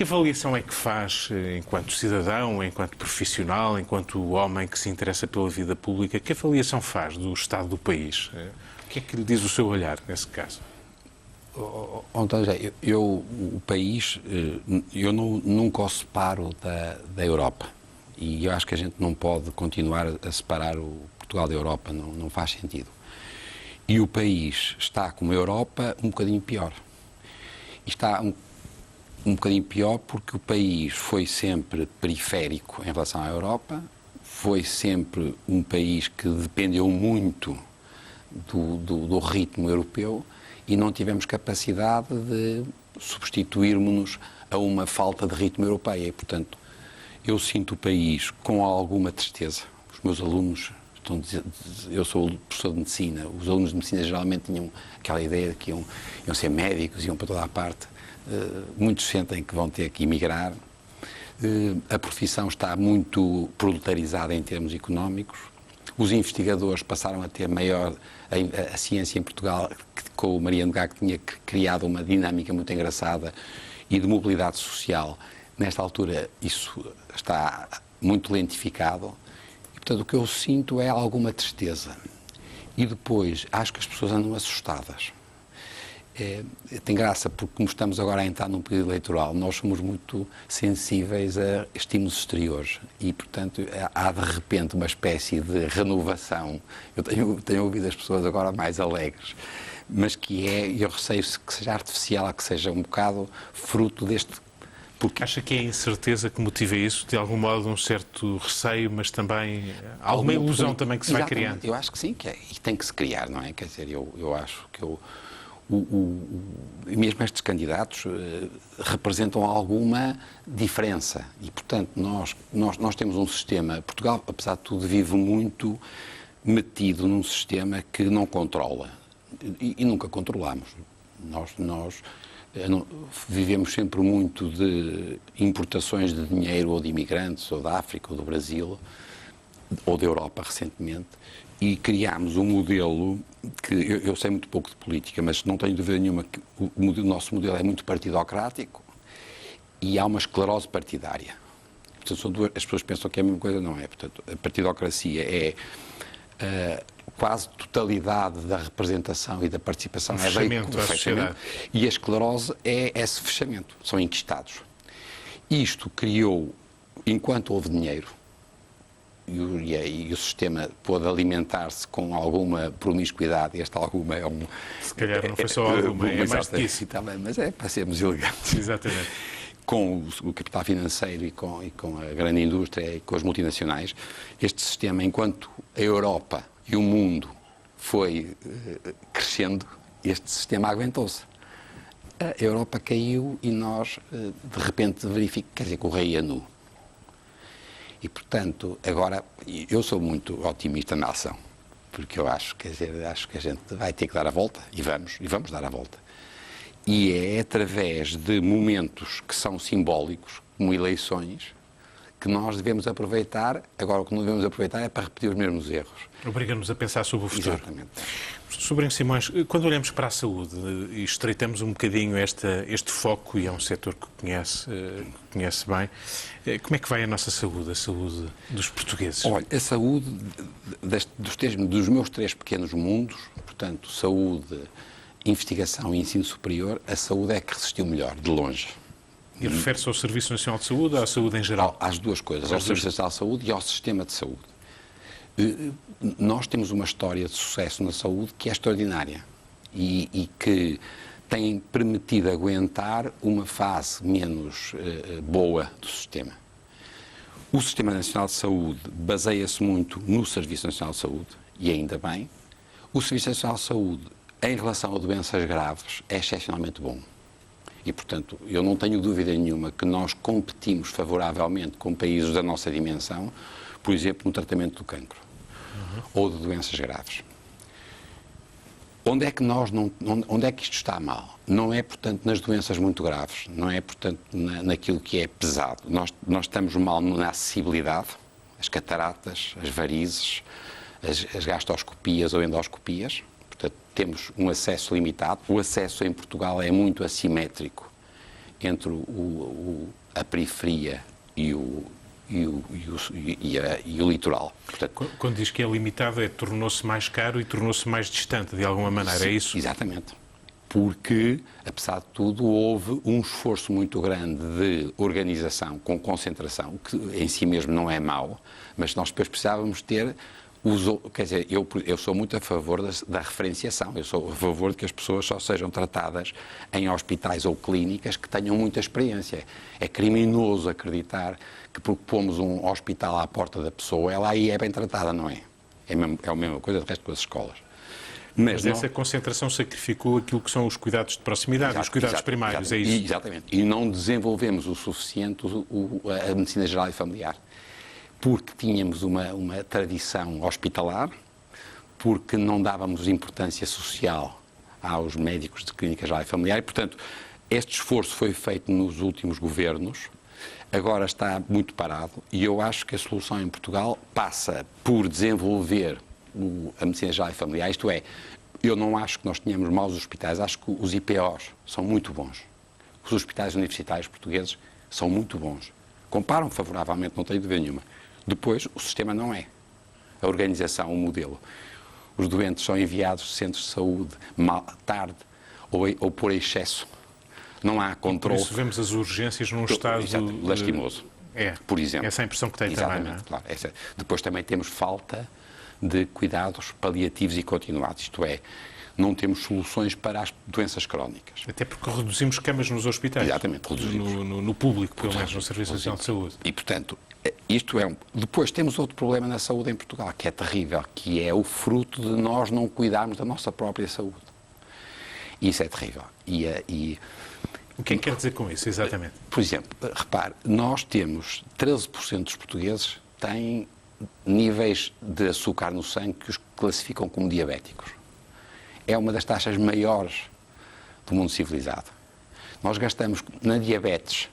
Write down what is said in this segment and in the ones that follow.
Que avaliação é que faz, enquanto cidadão, enquanto profissional, enquanto homem que se interessa pela vida pública, que avaliação faz do estado do país? O que é que lhe diz o seu olhar nesse caso? António, o país, eu nunca o separo da Europa. E eu acho que a gente não pode continuar a separar o Portugal da Europa, não faz sentido. E o país está, como a Europa, um bocadinho pior. E está um bocadinho pior porque o país foi sempre periférico em relação à Europa, foi sempre um país que dependeu muito do ritmo europeu e não tivemos capacidade de substituirmos-nos a uma falta de ritmo europeia. E, portanto, eu sinto o país com alguma tristeza. Os meus alunos, eu sou professor de medicina, os alunos de medicina geralmente tinham aquela ideia de que iam ser médicos, iam para toda a parte. Muitos sentem que vão ter que emigrar. A profissão está muito proletarizada em termos económicos. Os investigadores passaram a ter maior... A ciência em Portugal, com o Mariano Gago, tinha criado uma dinâmica muito engraçada e de mobilidade social. Nesta altura, isso está muito lentificado. E, portanto, o que eu sinto é alguma tristeza. E depois, acho que as pessoas andam assustadas. Tem graça, porque como estamos agora a entrar num período eleitoral, nós somos muito sensíveis a estímulos exteriores e, portanto, há de repente uma espécie de renovação. Eu tenho ouvido as pessoas agora mais alegres, mas eu receio que seja artificial, que seja um bocado fruto deste... Porque acha que é a incerteza que motiva isso, de algum modo um certo receio, mas também alguma ilusão também que se vai criando? Eu acho que sim, e tem que se criar, não é? Quer dizer, eu acho que mesmo estes candidatos representam alguma diferença e, portanto, nós temos um sistema... Portugal, apesar de tudo, vive muito metido num sistema que não controla e nunca controlamos. Nós vivemos sempre muito de importações de dinheiro ou de imigrantes, ou da África, ou do Brasil, ou da Europa recentemente, e criámos um modelo que eu sei muito pouco de política, mas não tenho dúvida nenhuma que o nosso modelo é muito partidocrático e há uma esclerose partidária. Portanto, as pessoas pensam que é a mesma coisa, não é? Portanto, a partidocracia é quase totalidade da representação e da participação. Fechamento. E a esclerose é esse fechamento, são enquistados. Isto criou, enquanto houve dinheiro, e o sistema pôde alimentar-se com alguma promiscuidade, este alguma é um... Se calhar não foi só alguma, é mais do que isso. Mas é para sermos elegantes. Exatamente. Com o capital financeiro e com a grande indústria e com as multinacionais, este sistema, enquanto a Europa e o mundo foi crescendo, este sistema aguentou-se. A Europa caiu e nós, de repente, verificamos, quer dizer, que o rei é nu. E, portanto, agora, eu sou muito otimista na ação, porque eu acho que a gente vai ter que dar a volta, e vamos dar a volta. E é através de momentos que são simbólicos, como eleições, que nós devemos aproveitar. Agora, o que não devemos aproveitar é para repetir os mesmos erros. Obriga-nos a pensar sobre o futuro. Exatamente. Sobrinho Simões, quando olhamos para a saúde e estreitamos um bocadinho este foco, e é um setor que conhece bem, como é que vai a nossa saúde, a saúde dos portugueses? Olha, a saúde dos meus 3 pequenos mundos, portanto, saúde, investigação e ensino superior, a saúde é que resistiu melhor, de longe. E refere-se ao Serviço Nacional de Saúde ou à saúde em geral? Às duas coisas, ao Serviço Nacional de Saúde e ao sistema de saúde. Nós temos uma história de sucesso na saúde que é extraordinária e que tem permitido aguentar uma fase menos boa do sistema. O Sistema Nacional de Saúde baseia-se muito no Serviço Nacional de Saúde, e ainda bem. O Serviço Nacional de Saúde, em relação a doenças graves, é excepcionalmente bom. E, portanto, eu não tenho dúvida nenhuma que nós competimos favoravelmente com países da nossa dimensão, por exemplo, no tratamento do cancro ou de doenças graves. Onde é que isto está mal? Não é, portanto, nas doenças muito graves, não é, portanto, naquilo que é pesado. Nós estamos mal na acessibilidade, as cataratas, as varizes, as gastroscopias ou endoscopias. Portanto, temos um acesso limitado. O acesso em Portugal é muito assimétrico entre a periferia e o litoral. Portanto, quando diz que é limitado, tornou-se mais caro e tornou-se mais distante, de alguma maneira, sim, é isso? Exatamente. Porque, apesar de tudo, houve um esforço muito grande de organização com concentração, que em si mesmo não é mau, mas nós depois precisávamos ter... Quer dizer, eu sou muito a favor da referenciação, eu sou a favor de que as pessoas só sejam tratadas em hospitais ou clínicas que tenham muita experiência. É criminoso acreditar que porque pomos um hospital à porta da pessoa, ela aí é bem tratada, não é? É a mesma coisa do resto das escolas. Mas essa concentração sacrificou aquilo que são os cuidados de proximidade, os cuidados primários, é isso? Exatamente. E não desenvolvemos o suficiente a medicina geral e familiar. Porque tínhamos uma tradição hospitalar, porque não dávamos importância social aos médicos de clínica geral e familiar, e, portanto, este esforço foi feito nos últimos governos, agora está muito parado, e eu acho que a solução em Portugal passa por desenvolver a medicina geral e familiar, isto é, eu não acho que nós tenhamos maus hospitais, acho que os IPOs são muito bons. Os hospitais universitários portugueses são muito bons. Comparam favoravelmente, não tenho dúvida nenhuma. Depois, o sistema não é. A organização, o modelo. Os doentes são enviados de centros de saúde tarde ou por excesso. Não há controle. Por isso vemos as urgências num estado... lastimoso. Por exemplo. Essa é a impressão que tem também, não é? Claro. Depois também temos falta de cuidados paliativos e continuados. Isto é, não temos soluções para as doenças crónicas. Até porque reduzimos camas nos hospitais. Exatamente, reduzimos. No público, pelo menos no Serviço Nacional de Saúde. E, portanto, isto é... Depois temos outro problema na saúde em Portugal, que é terrível, que é o fruto de nós não cuidarmos da nossa própria saúde. E isso é terrível. O que é que quer dizer com isso, exatamente? Por exemplo, repare, nós temos 13% dos portugueses têm níveis de açúcar no sangue que os classificam como diabéticos. É uma das taxas maiores do mundo civilizado. Nós gastamos na diabetes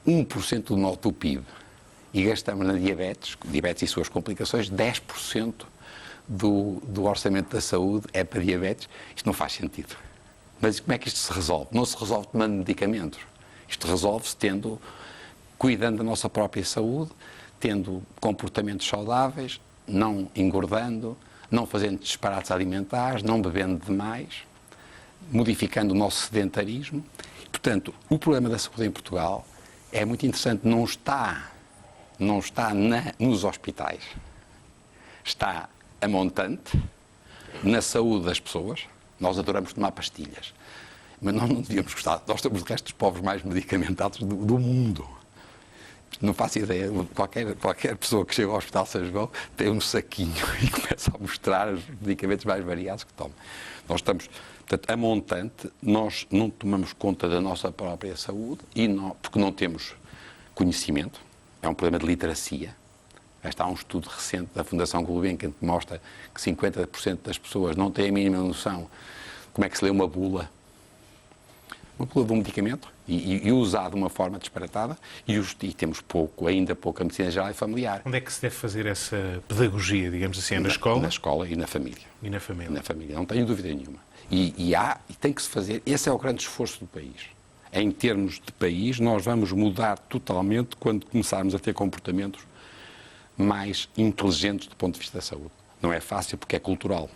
1% do PIB e gastamos na diabetes e suas complicações, 10% do orçamento da saúde é para diabetes. Isto não faz sentido. Mas como é que isto se resolve? Não se resolve tomando medicamentos. Isto resolve-se cuidando da nossa própria saúde, tendo comportamentos saudáveis, não engordando, não fazendo disparates alimentares, não bebendo demais, modificando o nosso sedentarismo. Portanto, o problema da saúde em Portugal é muito interessante, não está nos hospitais, está a montante na saúde das pessoas. Nós adoramos tomar pastilhas, mas nós não devíamos gostar. Nós somos o resto dos povos mais medicamentados do mundo. Não faço ideia, qualquer pessoa que chega ao Hospital São João tem um saquinho e começa a mostrar os medicamentos mais variados que toma. Nós estamos, portanto, a montante, nós não tomamos conta da nossa própria saúde porque não temos conhecimento, é um problema de literacia. Há um estudo recente da Fundação Gulbenkian que mostra que 50% das pessoas não têm a mínima noção como é que se lê uma bula de um medicamento e usado de uma forma disparatada e temos ainda pouca medicina geral e familiar. Onde é que se deve fazer essa pedagogia, digamos assim, na escola? Na escola e na família. E na família. Na família, não tenho dúvida nenhuma. E tem que se fazer, esse é o grande esforço do país. Em termos de país, nós vamos mudar totalmente quando começarmos a ter comportamentos mais inteligentes do ponto de vista da saúde. Não é fácil porque é cultural.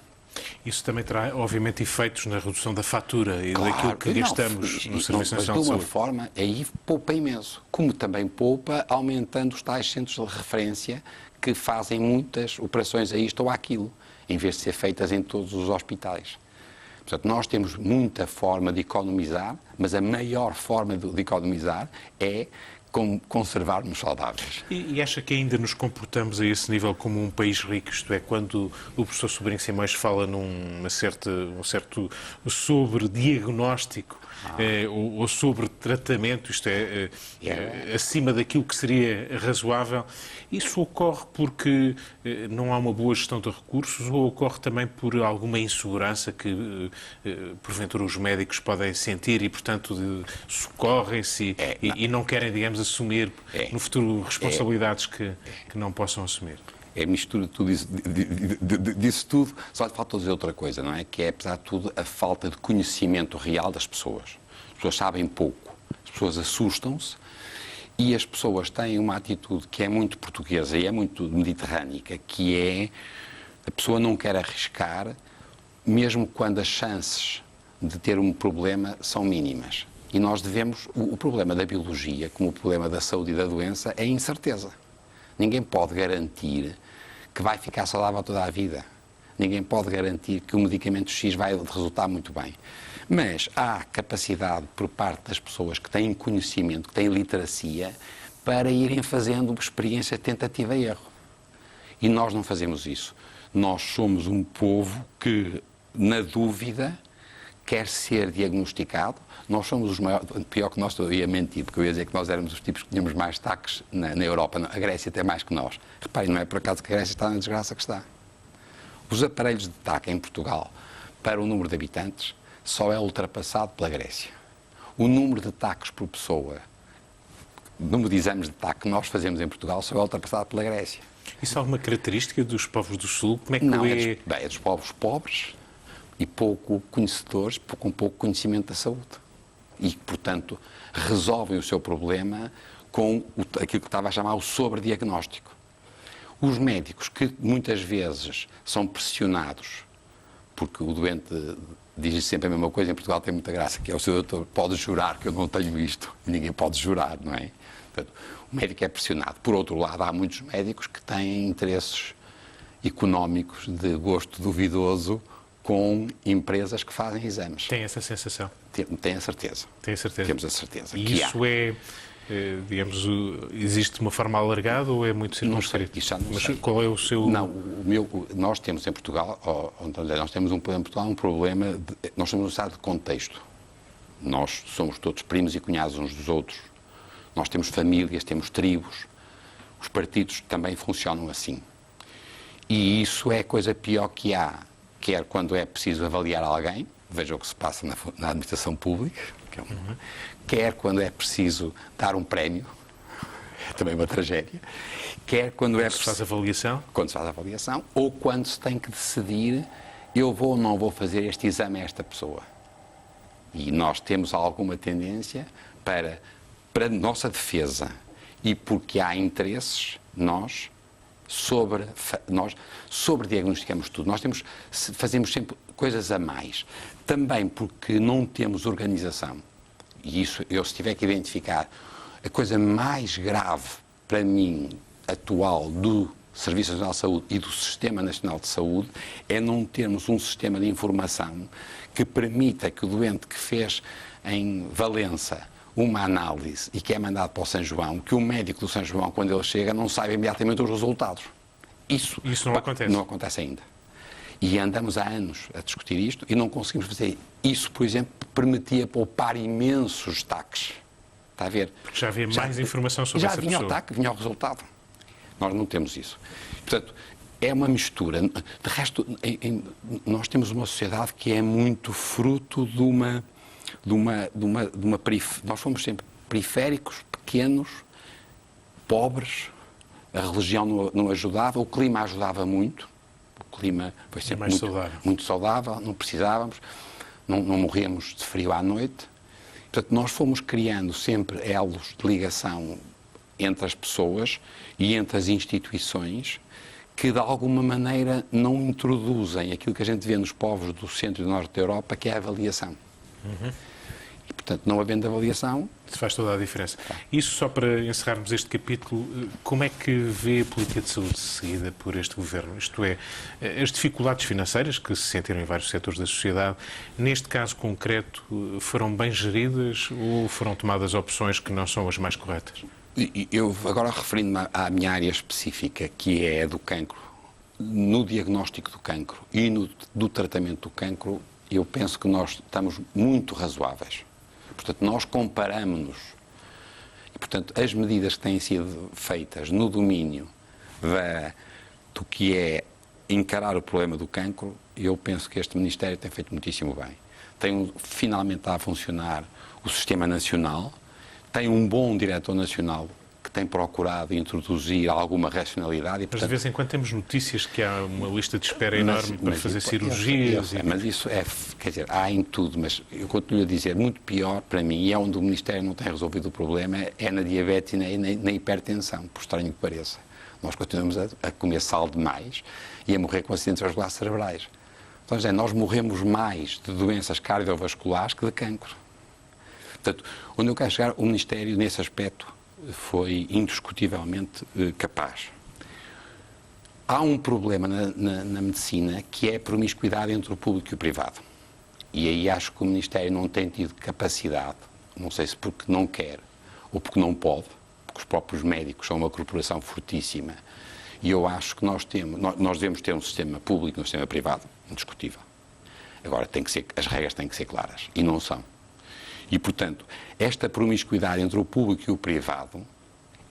Isso também terá, obviamente, efeitos na redução da fatura e daquilo que gastamos no Serviço Nacional de Saúde. De uma forma, aí poupa imenso. Como também poupa aumentando os tais centros de referência que fazem muitas operações a isto ou àquilo, em vez de ser feitas em todos os hospitais. Portanto, nós temos muita forma de economizar, mas a maior forma de economizar é conservarmos saudáveis. E acha que ainda nos comportamos a esse nível como um país rico? Isto é, quando o professor Sobrinho Simões fala um certo sobre-diagnóstico ou sobre tratamento, isto é, acima daquilo que seria razoável, isso ocorre porque não há uma boa gestão de recursos ou ocorre também por alguma insegurança que, porventura, os médicos podem sentir e, portanto, socorrem-se e não querem, digamos, assumir no futuro responsabilidades que não possam assumir? É mistura de tudo isso, disso tudo, só lhe falta dizer outra coisa, não é? Que é, apesar de tudo, a falta de conhecimento real das pessoas. As pessoas sabem pouco. as pessoas assustam-se e as pessoas têm uma atitude que é muito portuguesa e é muito mediterrânica, que é a pessoa não quer arriscar, mesmo quando as chances de ter um problema são mínimas. E nós devemos, o problema da biologia, como o problema da saúde e da doença, é a incerteza. Ninguém pode garantir que vai ficar saudável toda a vida. Ninguém pode garantir que o medicamento X vai resultar muito bem. Mas há capacidade por parte das pessoas que têm conhecimento, que têm literacia, para irem fazendo experiência de tentativa e erro. E nós não fazemos isso. Nós somos um povo que, na dúvida, quer ser diagnosticado. Nós somos os maiores, pior que nós, eu ia mentir, porque eu ia dizer que nós éramos os tipos que tínhamos mais taques na Europa. A Grécia tem mais que nós. Reparem, não é por acaso que a Grécia está na desgraça que está. Os aparelhos de TAC em Portugal, para o número de habitantes, só é ultrapassado pela Grécia. O número de taques por pessoa, o número de exames de TAC que nós fazemos em Portugal, só é ultrapassado pela Grécia. Isso é alguma característica dos povos do Sul? Como é que não, é dos povos pobres e pouco conhecedores, com pouco conhecimento da saúde. E que, portanto, resolvem o seu problema com aquilo que estava a chamar o sobrediagnóstico. Os médicos, que muitas vezes são pressionados, porque o doente diz sempre a mesma coisa, em Portugal tem muita graça, que é o seu doutor pode jurar que eu não tenho isto. E ninguém pode jurar, não é? Portanto, o médico é pressionado. Por outro lado, há muitos médicos que têm interesses económicos de gosto duvidoso com empresas que fazem exames. Tem essa sensação? Tem a certeza. Tem a certeza? Temos a certeza. E isso digamos, existe de uma forma alargada ou é muito circunscrito? Não sei, isso já não sei. Qual é o seu... Não, nós temos em Portugal, nós temos em Portugal um problema, nós temos um estado de contexto. Nós somos todos primos e cunhados uns dos outros. Nós temos famílias, temos tribos. Os partidos também funcionam assim. E isso é a coisa pior que há, quer quando é preciso avaliar alguém, veja o que se passa na administração pública, quer quando é preciso dar um prémio, é também uma tragédia, quer quando é preciso... Quando se faz avaliação? Quando se faz avaliação, ou quando se tem que decidir, eu vou ou não vou fazer este exame a esta pessoa. E nós temos alguma tendência para nossa defesa e porque há interesses, nós sobrediagnosticamos tudo. Fazemos sempre coisas a mais. Também porque não temos organização. E isso, se tiver que identificar a coisa mais grave para mim, atual, do Serviço Nacional de Saúde e do Sistema Nacional de Saúde, é não termos um sistema de informação que permita que o doente que fez em Valença uma análise e que é mandado para o São João, que o médico do São João, quando ele chega, não saiba imediatamente os resultados. Isso não acontece. Não acontece ainda. E andamos há anos a discutir isto e não conseguimos fazer. Isso, por exemplo, permitia poupar imensos taques. Está a ver? Porque já havia mais informação sobre essa pessoa. Já vinha o taque, vinha o resultado. Nós não temos isso. Portanto, é uma mistura. De resto, nós temos uma sociedade que é muito fruto de uma nós fomos sempre periféricos, pequenos, pobres, a religião não ajudava, o clima ajudava muito, o clima foi sempre muito saudável, não precisávamos, não morríamos de frio à noite. Portanto, nós fomos criando sempre elos de ligação entre as pessoas e entre as instituições que, de alguma maneira, não introduzem aquilo que a gente vê nos povos do centro e do norte da Europa, que é a avaliação. E, portanto, não havendo avaliação... Isso faz toda a diferença. Isso, só para encerrarmos este capítulo, como é que vê a política de saúde seguida por este Governo? Isto é, as dificuldades financeiras que se sentiram em vários setores da sociedade, neste caso concreto, foram bem geridas ou foram tomadas opções que não são as mais corretas? Eu, agora referindo-me à minha área específica, que é a do cancro, no diagnóstico do cancro e do tratamento do cancro, eu penso que nós estamos muito razoáveis. Portanto, nós comparamos-nos. E, portanto, as medidas que têm sido feitas no domínio do que é encarar o problema do cancro, eu penso que este Ministério tem feito muitíssimo bem. Finalmente está a funcionar o Sistema Nacional, tem um bom diretor nacional que tem procurado introduzir alguma racionalidade. E, portanto, mas de vez em quando temos notícias que há uma lista de espera enorme para fazer cirurgias. Mas isso é, quer dizer, há em tudo, mas eu continuo a dizer, muito pior para mim, e é onde o Ministério não tem resolvido o problema, é na diabetes e na hipertensão, por estranho que pareça. Nós continuamos a comer sal demais e a morrer com acidentes vasculares cerebrais. Então, nós morremos mais de doenças cardiovasculares que de cancro. Portanto, onde eu quero chegar, o Ministério, nesse aspecto, foi indiscutivelmente capaz. Há um problema na medicina que é a promiscuidade entre o público e o privado. E aí acho que o Ministério não tem tido capacidade, não sei se porque não quer ou porque não pode, porque os próprios médicos são uma corporação fortíssima. E eu acho que nós devemos ter um sistema público e um sistema privado, indiscutível. Agora, as regras têm que ser claras, e não são. E, portanto, esta promiscuidade entre o público e o privado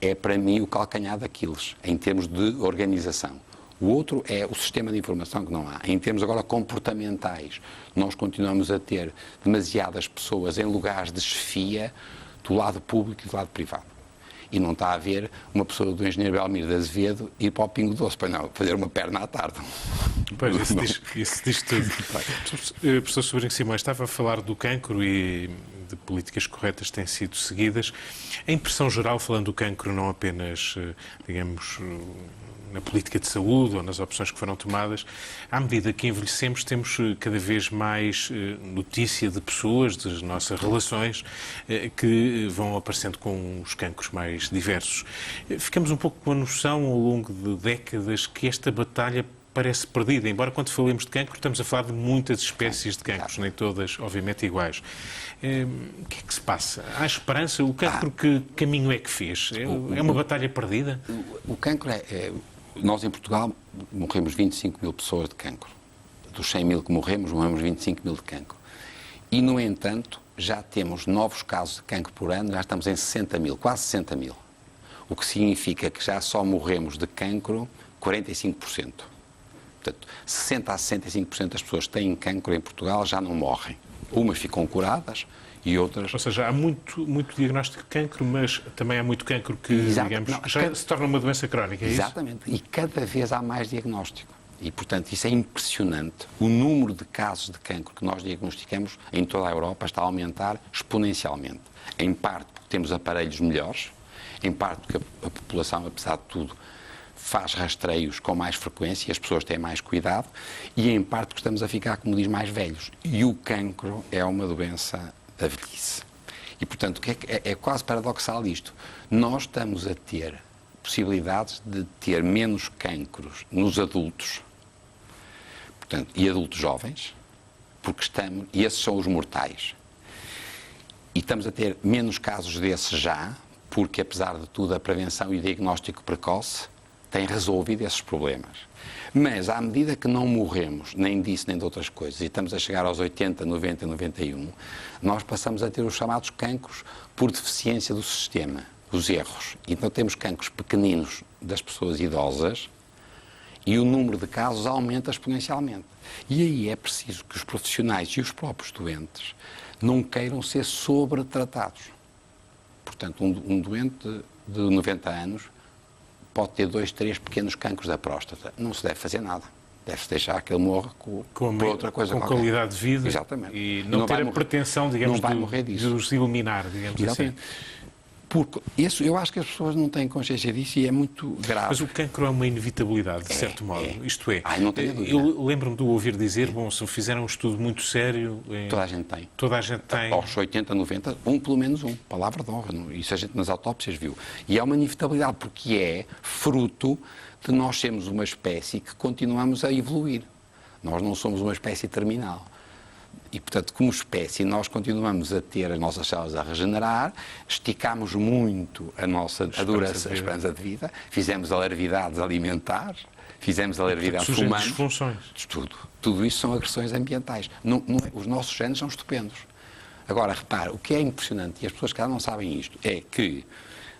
é, para mim, o calcanhar daqueles, em termos de organização. O outro é o sistema de informação que não há. Em termos agora comportamentais, nós continuamos a ter demasiadas pessoas em lugares de chefia do lado público e do lado privado. E não está a haver uma pessoa do engenheiro Belmiro de Azevedo ir para o Pingo Doce para não fazer uma perna à tarde. Pois, isso diz tudo. Professor Sobrinho Simões, estava a falar do cancro e de políticas corretas têm sido seguidas. A impressão geral, falando do cancro, não apenas, digamos, na política de saúde ou nas opções que foram tomadas, à medida que envelhecemos, temos cada vez mais notícia de pessoas, das nossas relações, que vão aparecendo com os cancros mais diversos. Ficamos um pouco com a noção, ao longo de décadas, que esta batalha parece perdida, embora quando falemos de cancro estamos a falar de muitas espécies de cancros, nem todas, obviamente, iguais. O que é que se passa? Há esperança? O cancro, que caminho é que fez? É uma batalha perdida? O cancro nós, em Portugal, morremos 25 mil pessoas de cancro. Dos 100 mil que morremos 25 mil de cancro. E, no entanto, já temos novos casos de cancro por ano, já estamos em 60 mil, quase 60 mil. O que significa que já só morremos de cancro 45%. Portanto, 60% a 65% das pessoas que têm cancro em Portugal já não morrem. Umas ficam curadas e outras... Ou seja, há muito diagnóstico de cancro, mas também há muito cancro que, digamos, já se torna uma doença crónica, é isso? Exatamente. E cada vez há mais diagnóstico. E, portanto, isso é impressionante. O número de casos de cancro que nós diagnosticamos em toda a Europa está a aumentar exponencialmente. Em parte porque temos aparelhos melhores, em parte porque a população, apesar de tudo, faz rastreios com mais frequência e as pessoas têm mais cuidado, e em parte porque estamos a ficar, como diz, mais velhos. E o cancro é uma doença da velhice. E, portanto, é quase paradoxal isto. Nós estamos a ter possibilidades de ter menos cancros nos adultos, portanto, e adultos jovens, e esses são os mortais. E estamos a ter menos casos desses já, porque, apesar de tudo, a prevenção e o diagnóstico precoce têm resolvido esses problemas. Mas, à medida que não morremos, nem disso, nem de outras coisas, e estamos a chegar aos 80, 90, 91, nós passamos a ter os chamados cancros por deficiência do sistema, os erros. Então temos cancros pequeninos das pessoas idosas e o número de casos aumenta exponencialmente. E aí é preciso que os profissionais e os próprios doentes não queiram ser sobretratados. Portanto, um doente de 90 anos pode ter 2, 3 pequenos cancros da próstata. Não se deve fazer nada. Deve-se deixar que ele morra por outra coisa com qualquer. Qualidade de vida. Exatamente. E não ter a pretensão, digamos, de os eliminar, digamos Exatamente. assim. Porque eu acho que as pessoas não têm consciência disso e é muito grave. Mas o cancro é uma inevitabilidade, de certo modo. Isto é, não tenho dúvida. Eu lembro-me de o ouvir dizer, bom, se fizeram um estudo muito sério... Toda a gente tem. Toda a gente tem. Aos 80, 90, pelo menos um. Palavra de honra. Isso a gente nas autópsias viu. E é uma inevitabilidade, porque é fruto de nós sermos uma espécie que continuamos a evoluir. Nós não somos uma espécie terminal. E, portanto, como espécie, nós continuamos a ter as nossas células a regenerar, esticamos muito a esperança de vida, fizemos alarvidades alimentares, fizemos alarvidades humanas. Disfunções. Tudo isso são agressões ambientais. Os nossos genes são estupendos. Agora, repare, o que é impressionante, e as pessoas que não sabem isto, é que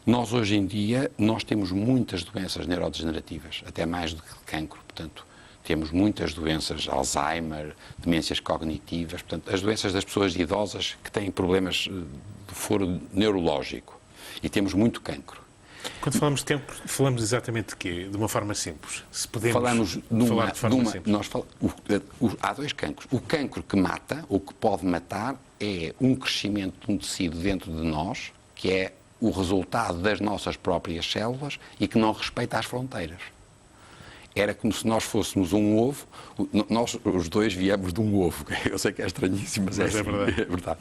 nós, hoje em dia, temos muitas doenças neurodegenerativas, até mais do que cancro, portanto, temos muitas doenças, Alzheimer, demências cognitivas, portanto, as doenças das pessoas idosas que têm problemas de foro neurológico. E temos muito cancro. Quando falamos de cancro, falamos exatamente de quê? De uma forma simples. Se podemos Falamos falar de forma simples. Há dois cancros. O cancro que mata, ou que pode matar, é um crescimento de um tecido dentro de nós, que é o resultado das nossas próprias células e que não respeita as fronteiras. Era como se nós fôssemos um ovo, nós os dois viemos de um ovo. Eu sei que é estranhíssimo, mas é verdade. É verdade.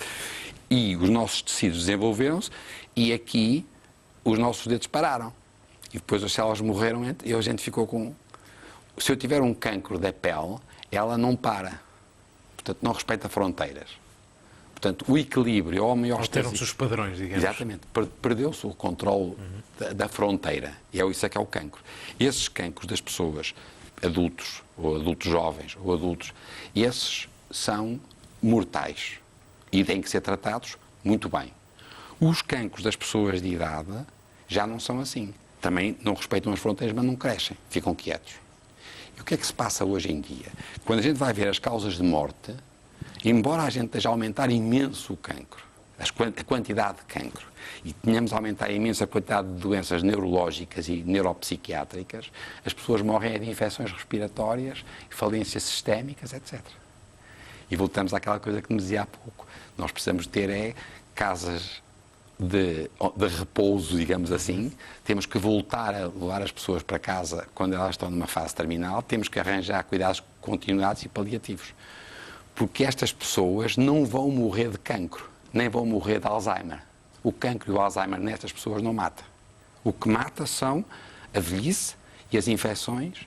E os nossos tecidos desenvolveram-se e aqui os nossos dedos pararam. E depois as células morreram e a gente ficou com... Se eu tiver um cancro da pele, ela não para. Portanto, não respeita fronteiras. Portanto, o equilíbrio, a homeostase... Alteram-se os padrões, digamos. Exatamente. Perdeu-se o controle da fronteira. E é isso que é o cancro. Esses cancros das pessoas, adultos, ou adultos jovens, ou adultos, esses são mortais. E têm que ser tratados muito bem. Os cancros das pessoas de idade já não são assim. Também não respeitam as fronteiras, mas não crescem. Ficam quietos. E o que é que se passa hoje em dia? Quando a gente vai ver as causas de morte... Embora a gente esteja a aumentar imenso o cancro, a quantidade de cancro, e tenhamos a aumentar imenso a quantidade de doenças neurológicas e neuropsiquiátricas, as pessoas morrem de infecções respiratórias, falências sistémicas, etc. E voltamos àquela coisa que me dizia há pouco. Nós precisamos ter casas de repouso, digamos assim. Temos que voltar a levar as pessoas para casa quando elas estão numa fase terminal. Temos que arranjar cuidados continuados e paliativos. Porque estas pessoas não vão morrer de cancro, nem vão morrer de Alzheimer. O cancro e o Alzheimer nestas pessoas não mata. O que mata são a velhice e as infecções.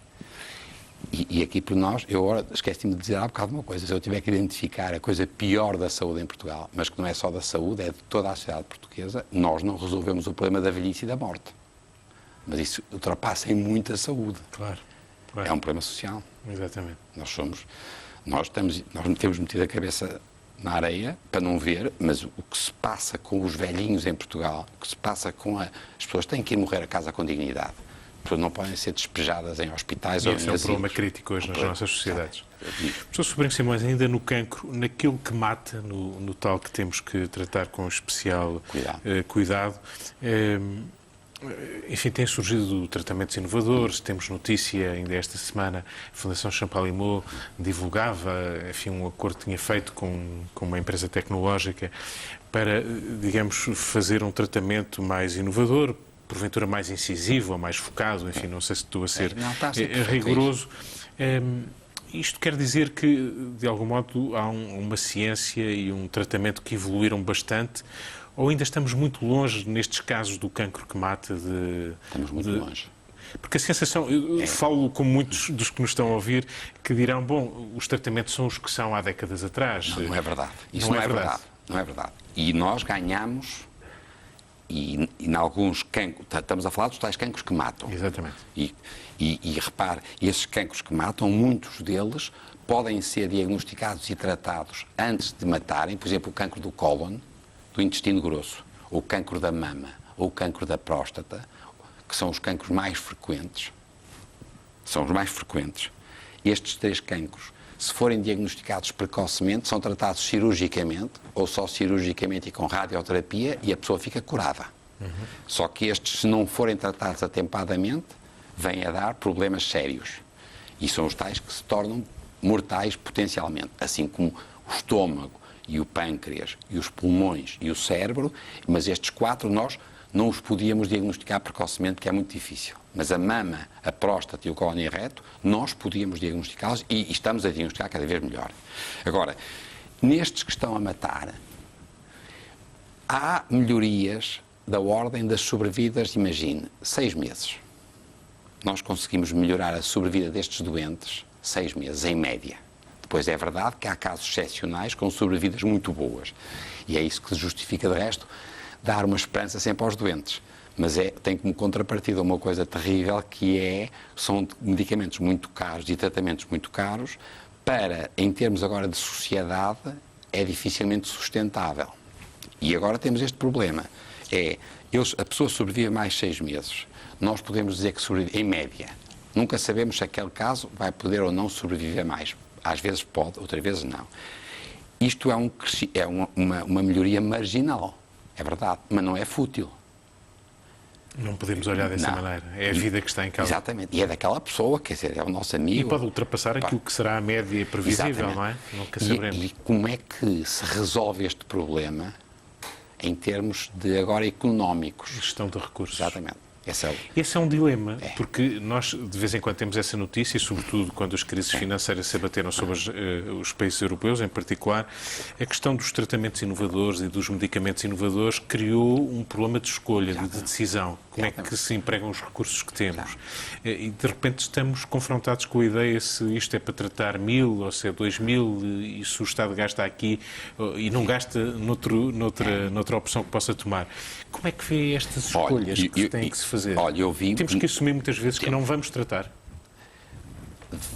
E aqui por nós, eu agora esqueci-me de dizer há bocado uma coisa, se eu tiver que identificar a coisa pior da saúde em Portugal, mas que não é só da saúde, é de toda a sociedade portuguesa, nós não resolvemos o problema da velhice e da morte. Mas isso ultrapassa em muito a saúde. Claro. É um problema social. Exatamente. Nós temos metido a cabeça na areia para não ver, mas o que se passa com os velhinhos em Portugal, o que se passa com as pessoas que têm que ir morrer a casa com dignidade, as pessoas não podem ser despejadas em hospitais ou em asilos. Esse é um problema crítico hoje nas nossas sociedades. Professor Sobrinho Simões, ainda no cancro, naquilo que mata, no tal que temos que tratar com especial cuidado, enfim, têm surgido tratamentos inovadores. Temos notícia, ainda esta semana, a Fundação Champalimau divulgava, enfim, um acordo que tinha feito com uma empresa tecnológica para, digamos, fazer um tratamento mais inovador, porventura mais incisivo ou mais focado, enfim, não sei se estou a ser rigoroso. Isto quer dizer que, de algum modo, há uma ciência e um tratamento que evoluíram bastante, ou ainda estamos muito longe, nestes casos do cancro que mata, Estamos muito longe. Porque a sensação, eu falo com muitos dos que nos estão a ouvir, que dirão, bom, os tratamentos são os que são há décadas atrás. Não é verdade. Isso não é verdade. Não é verdade. E nós ganhamos, e em alguns cancros, estamos a falar dos tais cancros que matam. Exatamente. E repare, esses cancros que matam, muitos deles podem ser diagnosticados e tratados antes de matarem, por exemplo, o cancro do cólon, do intestino grosso, ou o cancro da mama, ou o cancro da próstata, que são os cancros mais frequentes. São os mais frequentes. Estes 3 cancros, se forem diagnosticados precocemente, são tratados cirurgicamente, ou só cirurgicamente e com radioterapia, e a pessoa fica curada. Só que estes, se não forem tratados atempadamente, vêm a dar problemas sérios. E são os tais que se tornam mortais potencialmente, assim como o estômago, e o pâncreas, e os pulmões, e o cérebro, mas estes 4 nós não os podíamos diagnosticar precocemente, porque é muito difícil. Mas a mama, a próstata e o cólon reto, nós podíamos diagnosticá-los e estamos a diagnosticar cada vez melhor. Agora, nestes que estão a matar, há melhorias da ordem das sobrevidas, imagine, 6 meses. Nós conseguimos melhorar a sobrevida destes doentes 6 meses, em média. Depois é verdade que há casos excepcionais com sobrevidas muito boas. E é isso que justifica, de resto, dar uma esperança sempre aos doentes. Mas tem como contrapartida uma coisa terrível, que são medicamentos muito caros e tratamentos muito caros para, em termos agora de sociedade, é dificilmente sustentável. E agora temos este problema. A pessoa sobrevive mais 6 meses. Nós podemos dizer que sobrevive, em média. Nunca sabemos se aquele caso vai poder ou não sobreviver mais. Às vezes pode, outras vezes não. Isto é uma melhoria marginal, é verdade, mas não é fútil. Não podemos olhar dessa maneira. É a vida que está em causa. Exatamente. E é daquela pessoa, quer dizer, é o nosso amigo. E pode ultrapassar aquilo que será a média previsível, Exatamente. não é? Nunca saberemos. E como é que se resolve este problema em termos de agora económicos? Gestão de recursos. Exatamente. Esse é um dilema, porque nós de vez em quando temos essa notícia, sobretudo quando as crises financeiras se abateram sobre os países europeus, em particular, a questão dos tratamentos inovadores e dos medicamentos inovadores criou um problema de escolha, de decisão. Como é que se empregam os recursos que temos? E de repente estamos confrontados com a ideia se isto é para tratar 1000 ou se é 2000 e se o Estado gasta aqui e não gasta noutra opção que possa tomar. Como é que vê estas escolhas que têm que se fazer? Temos que assumir muitas vezes que não vamos tratar.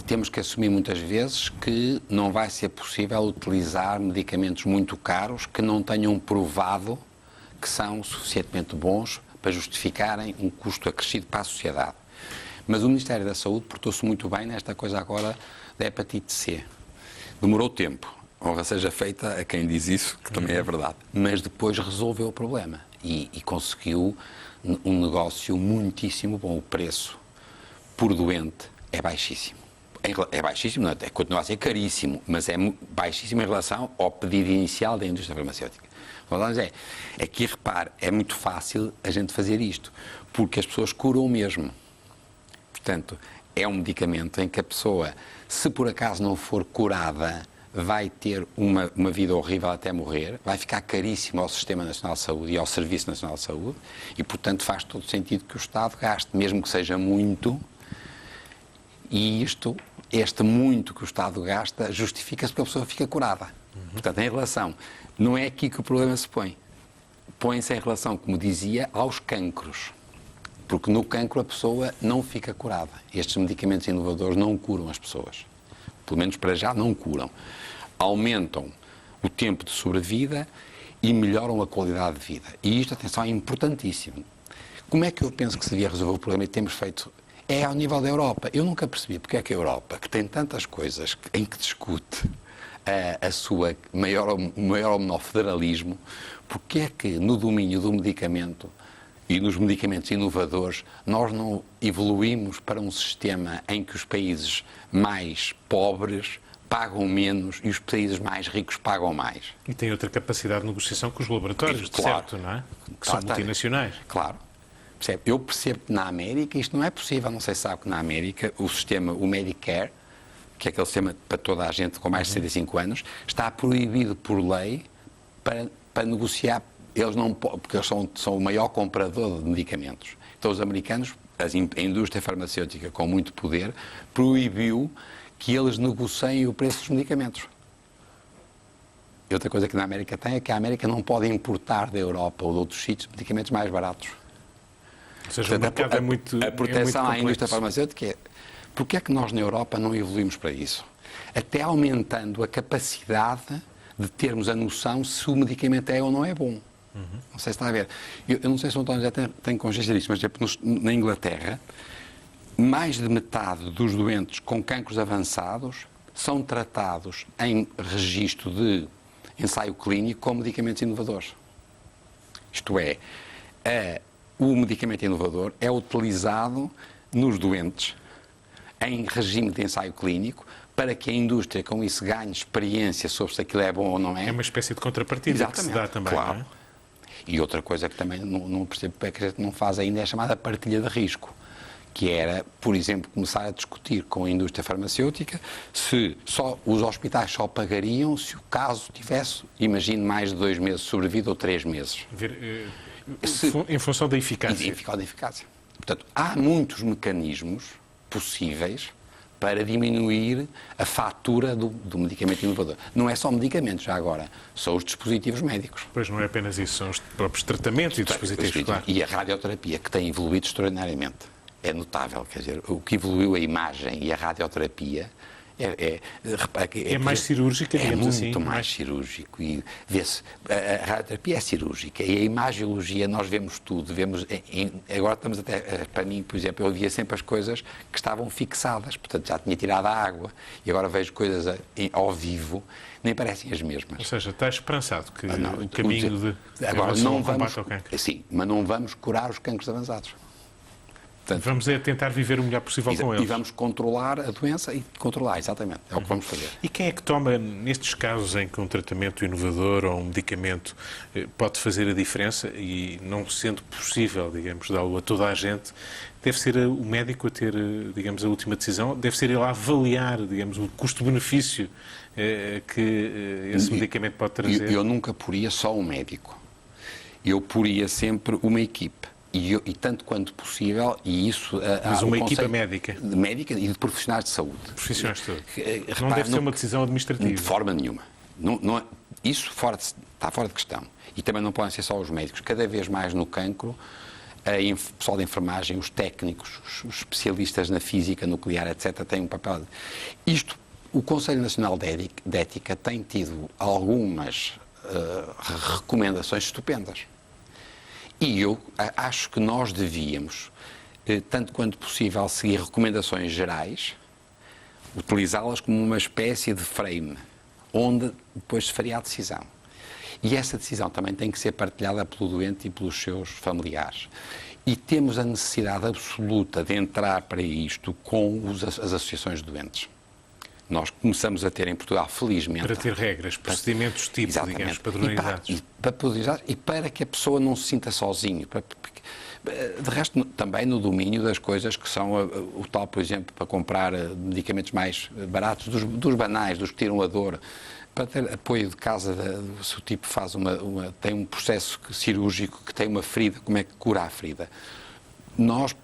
Temos que assumir muitas vezes que não vai ser possível utilizar medicamentos muito caros que não tenham provado que são suficientemente bons para justificarem um custo acrescido para a sociedade. Mas o Ministério da Saúde portou-se muito bem nesta coisa agora da hepatite C. Demorou tempo. Honra seja feita a quem diz isso, que também é verdade. Mas depois resolveu o problema e conseguiu um negócio muitíssimo bom. O preço por doente é baixíssimo. É baixíssimo, não é? Continua a ser caríssimo, mas é baixíssimo em relação ao pedido inicial da indústria farmacêutica. É que, repare, é muito fácil a gente fazer isto, porque as pessoas curam mesmo. Portanto, é um medicamento em que a pessoa, se por acaso não for curada, vai ter uma vida horrível até morrer, vai ficar caríssimo ao Sistema Nacional de Saúde e ao Serviço Nacional de Saúde e, portanto, faz todo sentido que o Estado gaste, mesmo que seja muito, e este muito que o Estado gasta justifica-se porque a pessoa fica curada. Portanto, em relação, não é aqui que o problema se põe. Põe-se em relação, como dizia, aos cancros. Porque no cancro a pessoa não fica curada. Estes medicamentos inovadores não curam as pessoas. Pelo menos para já não curam. Aumentam o tempo de sobrevida e melhoram a qualidade de vida. E isto, atenção, é importantíssimo. Como é que eu penso que se devia resolver o problema e temos feito? É ao nível da Europa. Eu nunca percebi porque é que a Europa, que tem tantas coisas em que discute a sua maior ou menor federalismo, porque é que no domínio do medicamento e nos medicamentos inovadores nós não evoluímos para um sistema em que os países mais pobres pagam menos e os países mais ricos pagam mais. E tem outra capacidade de negociação com os laboratórios, claro, certo, não é? Que são multinacionais. Claro. Percebe? Eu percebo que na América isto não é possível. Não sei se sabe que na América o sistema, o Medicare, que é aquele sistema para toda a gente com mais de 65 anos, está proibido por lei para negociar. Eles não podem, porque eles são o maior comprador de medicamentos. Então os americanos, a indústria farmacêutica com muito poder, proibiu que eles negociem o preço dos medicamentos. E outra coisa que na América tem é que a América não pode importar da Europa ou de outros sítios medicamentos mais baratos. Ou seja, o mercado é muito a proteção à indústria complexo. farmacêutica é... Porquê é que nós na Europa não evoluímos para isso? Até aumentando a capacidade de termos a noção se o medicamento é ou não é bom. Não sei se está a ver. Eu não sei se o António já tem consciência disso, mas na Inglaterra, mais de metade dos doentes com cancros avançados são tratados em registro de ensaio clínico com medicamentos inovadores. Isto é, o medicamento inovador é utilizado nos doentes em regime de ensaio clínico para que a indústria com isso ganhe experiência sobre se aquilo é bom ou não é. É uma espécie de contrapartida. Exatamente. Que se dá também, claro. Não é? E outra coisa que também não percebo é que a gente não faz ainda é a chamada partilha de risco, que era, por exemplo, começar a discutir com a indústria farmacêutica se os hospitais só pagariam se o caso tivesse, imagine, mais de 2 meses de sobrevida ou 3 meses. Em função da eficácia. Em função da eficácia. Portanto, há muitos mecanismos possíveis para diminuir a fatura do medicamento inovador. Não é só medicamentos, já agora, são os dispositivos médicos. Pois não é apenas isso, são os próprios tratamentos e dispositivos, claro. E a radioterapia, que tem evoluído extraordinariamente. É notável, quer dizer, o que evoluiu a imagem e a radioterapia É mais cirúrgica, digamos assim? É muito mais cirúrgico. E vê-se, a radioterapia é cirúrgica e a imagiologia, nós vemos tudo. Agora estamos até, para mim, por exemplo, eu via sempre as coisas que estavam fixadas, portanto já tinha tirado a água e agora vejo coisas ao vivo, nem parecem as mesmas. Ou seja, está esperançado que o caminho de agora não vamos, ao cancro. sim, mas não vamos curar os cancros avançados. Portanto, vamos tentar viver o melhor possível com eles. E vamos controlar a doença e controlar, exatamente, é o que vamos fazer. E quem é que toma, nestes casos em que um tratamento inovador ou um medicamento pode fazer a diferença e não sendo possível, digamos, dá-lo a toda a gente, deve ser o médico a ter, digamos, a última decisão, deve ser ele a avaliar, digamos, o custo-benefício que esse medicamento pode trazer? Eu nunca poria só um médico. Eu poria sempre uma equipe. E tanto quanto possível, e isso... Mas uma equipa médica? Médica e de profissionais de saúde. Profissionais de saúde. Não deve ser uma decisão administrativa? De forma nenhuma. Isso está fora de questão. E também não podem ser só os médicos. Cada vez mais no cancro, o pessoal da enfermagem, os técnicos, os especialistas na física nuclear, etc., têm um papel... O Conselho Nacional de Ética tem tido algumas recomendações estupendas. E eu acho que nós devíamos, tanto quanto possível, seguir recomendações gerais, utilizá-las como uma espécie de frame, onde depois se faria a decisão. E essa decisão também tem que ser partilhada pelo doente e pelos seus familiares. E temos a necessidade absoluta de entrar para isto com as associações de doentes. Nós começamos a ter em Portugal, felizmente... Para ter regras, procedimentos tipo, digamos, padronizados. E para que a pessoa não se sinta sozinho. De resto, também no domínio das coisas que são o tal, por exemplo, para comprar medicamentos mais baratos, dos banais, dos que tiram a dor, para ter apoio de casa, se o tipo tem um processo cirúrgico que tem uma ferida, como é que cura a ferida? Nós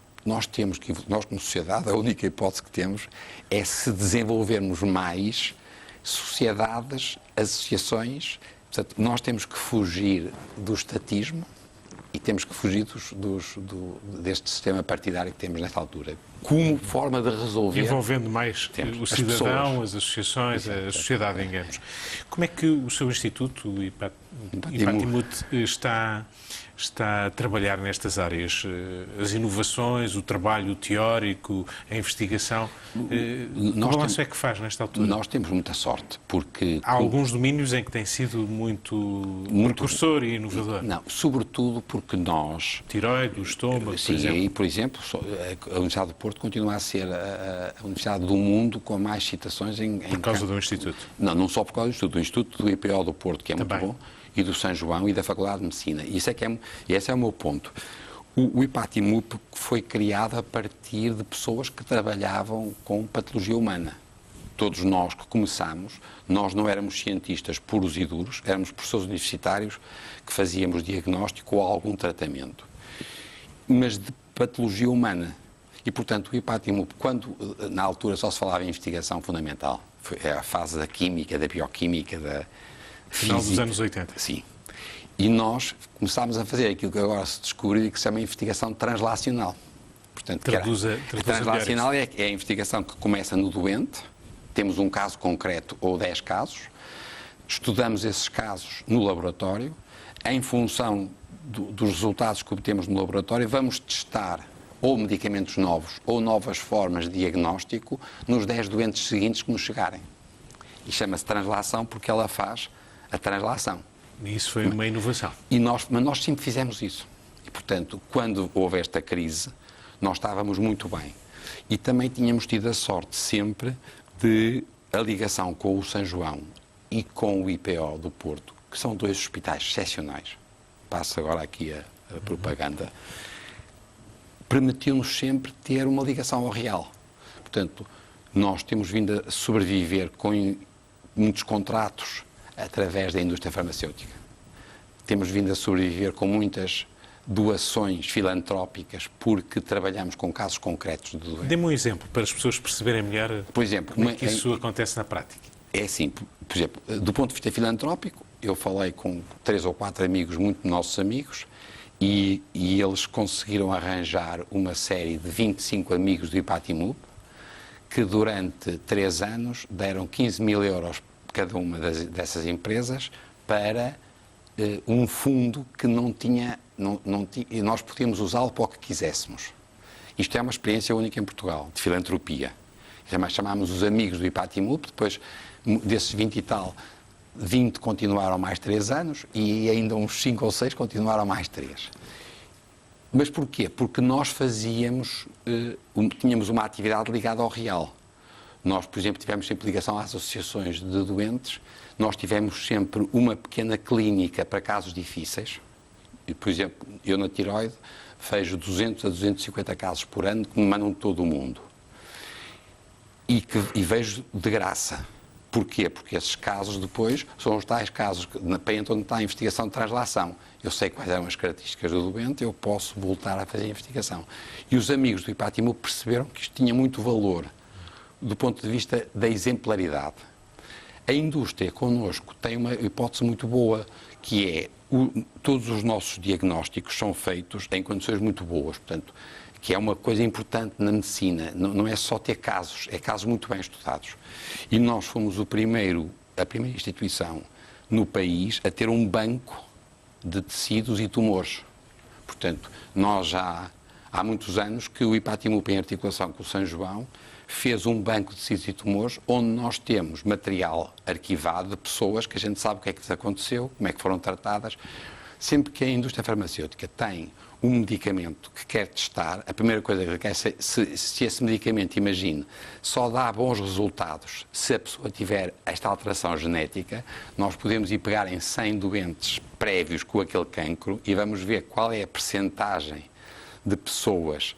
como sociedade, a única hipótese que temos é se desenvolvermos mais sociedades, associações. Portanto, nós temos que fugir do estatismo e temos que fugir deste sistema partidário que temos nesta altura. Como forma de resolver... Envolvendo mais o cidadão, as associações, a sociedade, digamos. Como é que o seu Instituto, o IPATIMUT, está a trabalhar nestas áreas? As inovações, o trabalho teórico, a investigação? Que balanço é que faz nesta altura? Nós temos muita sorte, porque... Há alguns domínios em que tem sido muito precursor e inovador. Não, sobretudo porque nós... Tiroide, o estômago, sim, por exemplo. E, por exemplo, a Universidade do Porto continua a ser a universidade do mundo com mais citações em... Por causa do Instituto? Não só por causa do Instituto. Do Instituto do IPO do Porto, que é também muito bom, e do São João e da Faculdade de Medicina. E esse é o meu ponto. O IPATIMUP foi criado a partir de pessoas que trabalhavam com patologia humana. Todos nós que começámos, nós não éramos cientistas puros e duros, éramos professores universitários que fazíamos diagnóstico ou algum tratamento. Mas de patologia humana. E, portanto, o IPATIMUP, quando na altura só se falava em investigação fundamental, foi a fase da química, da bioquímica, da final dos anos 80. Sim. E nós começámos a fazer aquilo que agora se descobriu e que se chama investigação translacional. Portanto, a translacional é a investigação que começa no doente, temos um caso concreto ou 10 casos, estudamos esses casos no laboratório, em função dos resultados que obtemos no laboratório, vamos testar ou medicamentos novos ou novas formas de diagnóstico nos 10 doentes seguintes que nos chegarem. E chama-se translação porque ela faz a translação. E isso foi uma inovação. Mas nós sempre fizemos isso. E, portanto, quando houve esta crise, nós estávamos muito bem. E também tínhamos tido a sorte sempre de a ligação com o São João e com o IPO do Porto, que são dois hospitais excepcionais. Passo agora aqui a propaganda. Permitiu-nos sempre ter uma ligação ao real. Portanto, nós temos vindo a sobreviver com muitos contratos através da indústria farmacêutica. Temos vindo a sobreviver com muitas doações filantrópicas porque trabalhamos com casos concretos de doença. Dê-me um exemplo para as pessoas perceberem melhor como é que isso acontece na prática. É assim, por exemplo, do ponto de vista filantrópico, eu falei com 3 ou 4 amigos, muito nossos amigos, e eles conseguiram arranjar uma série de 25 amigos do IPATIMUP que durante 3 anos deram 15 mil euros cada uma dessas empresas para um fundo que não tinha, e nós podíamos usá-lo para o que quiséssemos. Isto é uma experiência única em Portugal, de filantropia. Chamámos os amigos do IPATIMUP, depois desses 20 e tal, 20 continuaram mais 3 anos e ainda uns 5 ou 6 continuaram mais 3. Mas porquê? Porque nós tínhamos uma atividade ligada ao real. Nós, por exemplo, tivemos sempre ligação às associações de doentes, nós tivemos sempre uma pequena clínica para casos difíceis. E, por exemplo, eu na tiroide vejo 200 a 250 casos por ano que me mandam de todo o mundo. E vejo de graça. Porquê? Porque esses casos depois são os tais casos onde está a investigação de translação. Eu sei quais eram as características do doente, eu posso voltar a fazer a investigação. E os amigos do IPATIMUP perceberam que isto tinha muito valor do ponto de vista da exemplaridade. A indústria connosco tem uma hipótese muito boa, que é todos os nossos diagnósticos são feitos em condições muito boas, portanto, que é uma coisa importante na medicina, não é só ter casos, é casos muito bem estudados. E nós fomos a primeira instituição no país a ter um banco de tecidos e tumores. Portanto, nós já há muitos anos que o IPATIMUP, em articulação com o São João, fez um banco de tecidos e tumores onde nós temos material arquivado de pessoas que a gente sabe o que é que lhes aconteceu, como é que foram tratadas. Sempre que a indústria farmacêutica tem um medicamento que quer testar, a primeira coisa que quer é se esse medicamento, imagine, só dá bons resultados se a pessoa tiver esta alteração genética, nós podemos ir pegar em 100 doentes prévios com aquele cancro e vamos ver qual é a percentagem de pessoas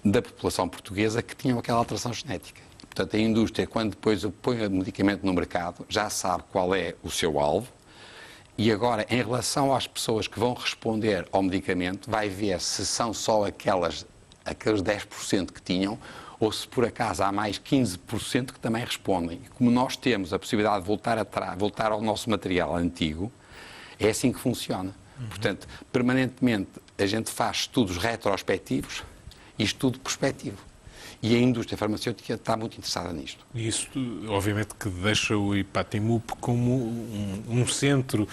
da população portuguesa que tinham aquela alteração genética. Portanto, a indústria, quando depois põe o medicamento no mercado, já sabe qual é o seu alvo e agora, em relação às pessoas que vão responder ao medicamento, vai ver se são só aqueles 10% que tinham ou se por acaso há mais 15% que também respondem. E como nós temos a possibilidade de voltar ao nosso material antigo, é assim que funciona. Portanto, permanentemente a gente faz estudos retrospectivos e estudo prospectivo. E a indústria farmacêutica está muito interessada nisto. E isso, obviamente, que deixa o IPATIMUP como um centro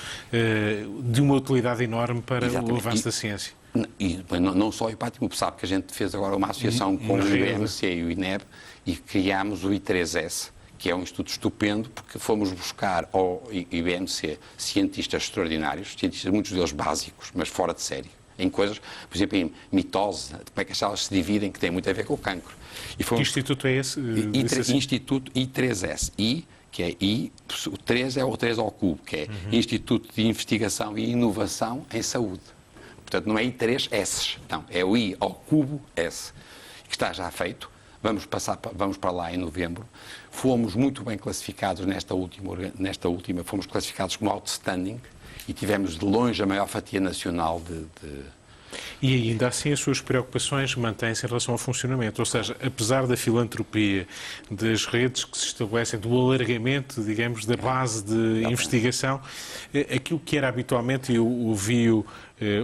de uma utilidade enorme para o avanço da ciência. E não só o IPATIMUP, sabe que a gente fez agora uma associação com o IBMC e o INEB e criámos o I3S, que é um instituto estupendo, porque fomos buscar ao IBMC cientistas extraordinários, cientistas, muitos deles básicos, mas fora de série, em coisas, por exemplo, em mitose, como é que as células se dividem, que tem muito a ver com o cancro. E que instituto é esse? Instituto I3S. Que é o 3 é o 3 ao cubo, que é Instituto de Investigação e Inovação em Saúde. Portanto, não é I3S, não, é o I ao cubo S, que está já feito. Vamos para lá em novembro. Fomos muito bem classificados nesta última, fomos classificados como outstanding e tivemos de longe a maior fatia nacional E ainda assim as suas preocupações mantêm-se em relação ao funcionamento, ou seja, apesar da filantropia, das redes que se estabelecem, do alargamento, digamos, da base de investigação, aquilo que era habitualmente, eu ouvi-o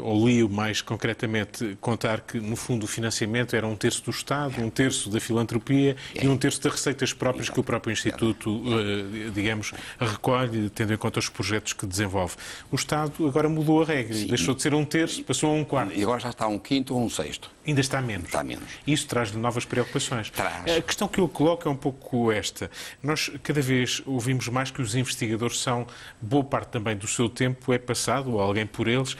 ou li-o mais concretamente contar que, no fundo, o financiamento era 1/3 do Estado, 1/3 da filantropia e 1/3 das receitas próprias que o próprio Instituto, digamos, recolhe, tendo em conta os projetos que desenvolve. O Estado agora mudou a regra, deixou de ser 1/3, passou a 1/4. E agora já está 1/5 ou 1/6. Ainda está menos. Está menos. Isso traz-lhe novas preocupações. Traz. A questão que eu coloco é um pouco esta. Nós cada vez ouvimos mais que os investigadores são, boa parte também do seu tempo é passado, ou alguém por eles,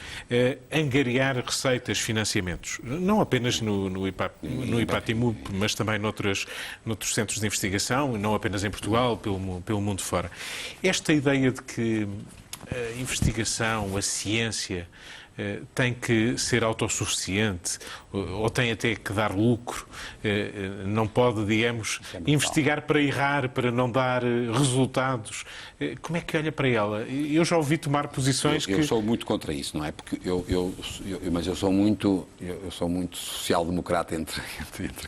angariar receitas, financiamentos. Não apenas no IPATIMUP, mas também noutros centros de investigação, não apenas em Portugal, pelo mundo fora. Esta ideia de que a investigação, a ciência, tem que ser autossuficiente ou tem até que dar lucro, não pode, digamos, investigar para errar, para não dar resultados. Como é que olha para ela? Eu já ouvi tomar posições eu sou muito contra isso, não é? Porque mas eu sou muito social-democrata entre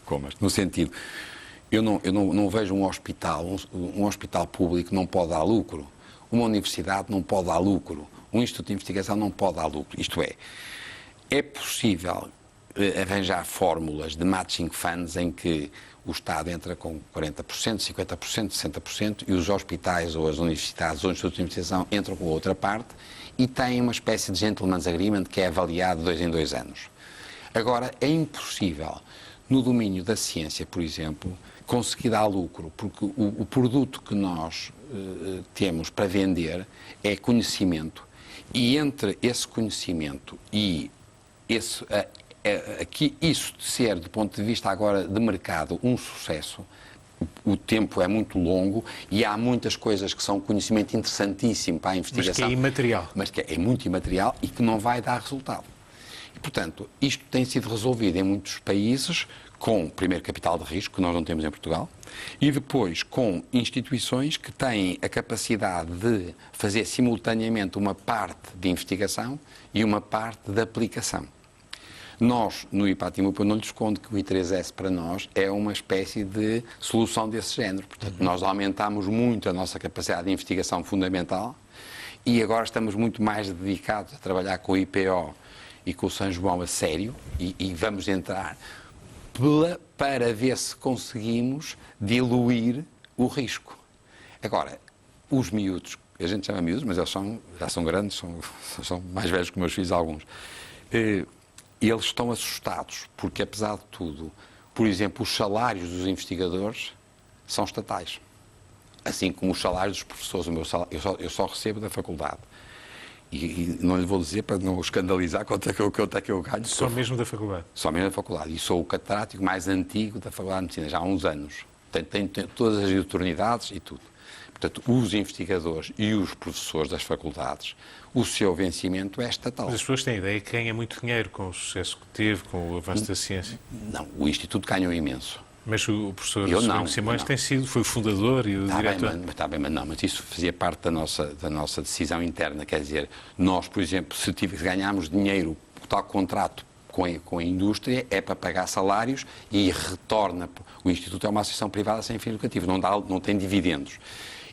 comas, no sentido, eu não vejo um hospital público não pode dar lucro, uma universidade não pode dar lucro, um instituto de investigação não pode dar lucro. Isto é possível arranjar fórmulas de matching funds em que o Estado entra com 40%, 50%, 60% e os hospitais ou as universidades ou os institutos de investigação entram com a outra parte e têm uma espécie de gentleman's agreement que é avaliado de 2 em 2 anos. Agora, é impossível, no domínio da ciência, por exemplo, conseguir dar lucro, porque o produto que nós temos para vender é conhecimento e entre esse conhecimento e isso de ser, do ponto de vista agora de mercado, um sucesso, o tempo é muito longo e há muitas coisas que são conhecimento interessantíssimo para a investigação. Mas que é imaterial. Mas que é muito imaterial e que não vai dar resultado. E, portanto, isto tem sido resolvido em muitos países com, primeiro, capital de risco, que nós não temos em Portugal, e depois com instituições que têm a capacidade de fazer simultaneamente uma parte de investigação e uma parte de aplicação. Nós, no IPATIMUP, eu não lhe escondo que o I3S para nós é uma espécie de solução desse género. Portanto, nós aumentamos muito a nossa capacidade de investigação fundamental e agora estamos muito mais dedicados a trabalhar com o IPO e com o São João a sério e vamos entrar para ver se conseguimos diluir o risco. Agora, os miúdos, a gente chama miúdos, mas eles já são grandes, são mais velhos que meus filhos, alguns. Eles estão assustados, porque apesar de tudo, por exemplo, os salários dos investigadores são estatais. Assim como os salários dos professores. O meu salário, eu só recebo da faculdade. E não lhe vou dizer para não escandalizar quanto é que eu ganho. Só mesmo da faculdade? Só mesmo da faculdade. E sou o catedrático mais antigo da Faculdade de Medicina, já há uns anos. Tenho todas as oportunidades e tudo. Portanto, os investigadores e os professores das faculdades, o seu vencimento é estatal. Mas as pessoas têm a ideia que ganha muito dinheiro com o sucesso que teve, com o avanço da ciência. Não, o Instituto ganhou imenso. Mas o professor Sobrinho Simões foi o fundador e o diretor. Está bem, mas isso fazia parte da nossa decisão interna. Quer dizer, nós, por exemplo, se ganharmos dinheiro, tal contrato com a indústria, é para pagar salários e retorna. O Instituto é uma associação privada sem fins lucrativos, não tem dividendos.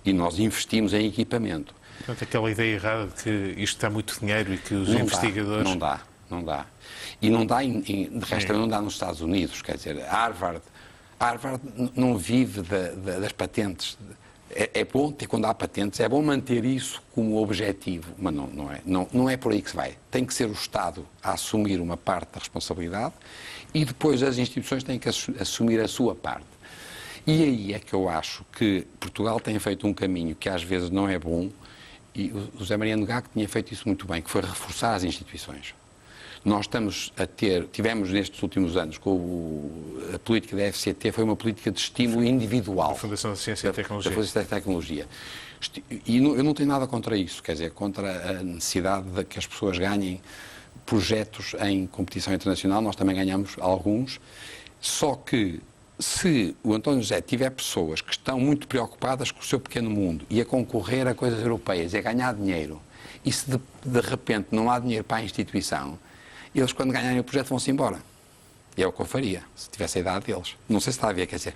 E nós investimos em equipamento. Portanto, aquela ideia errada de que isto dá muito dinheiro e que os investigadores... Não dá. E não dá, de resto, não dá nos Estados Unidos. Quer dizer, Harvard não vive das patentes. É bom ter, quando há patentes, é bom manter isso como objetivo, mas não é por aí que se vai. Tem que ser o Estado a assumir uma parte da responsabilidade e depois as instituições têm que assumir a sua parte. E aí é que eu acho que Portugal tem feito um caminho que às vezes não é bom, e o José Maria Nogueira tinha feito isso muito bem, que foi reforçar as instituições. Nós tivemos nestes últimos anos, a política da FCT foi uma política de estímulo individual. A Fundação de Ciência e Tecnologia. Da Fundação de Tecnologia. E eu não tenho nada contra isso, quer dizer, contra a necessidade de que as pessoas ganhem projetos em competição internacional, nós também ganhamos alguns, só que se o António José tiver pessoas que estão muito preocupadas com o seu pequeno mundo e a concorrer a coisas europeias e a ganhar dinheiro, e se de repente não há dinheiro para a instituição, eles, quando ganharem o projeto, vão-se embora. E é o que eu faria, se tivesse a idade deles. Não sei se está a ver, quer dizer,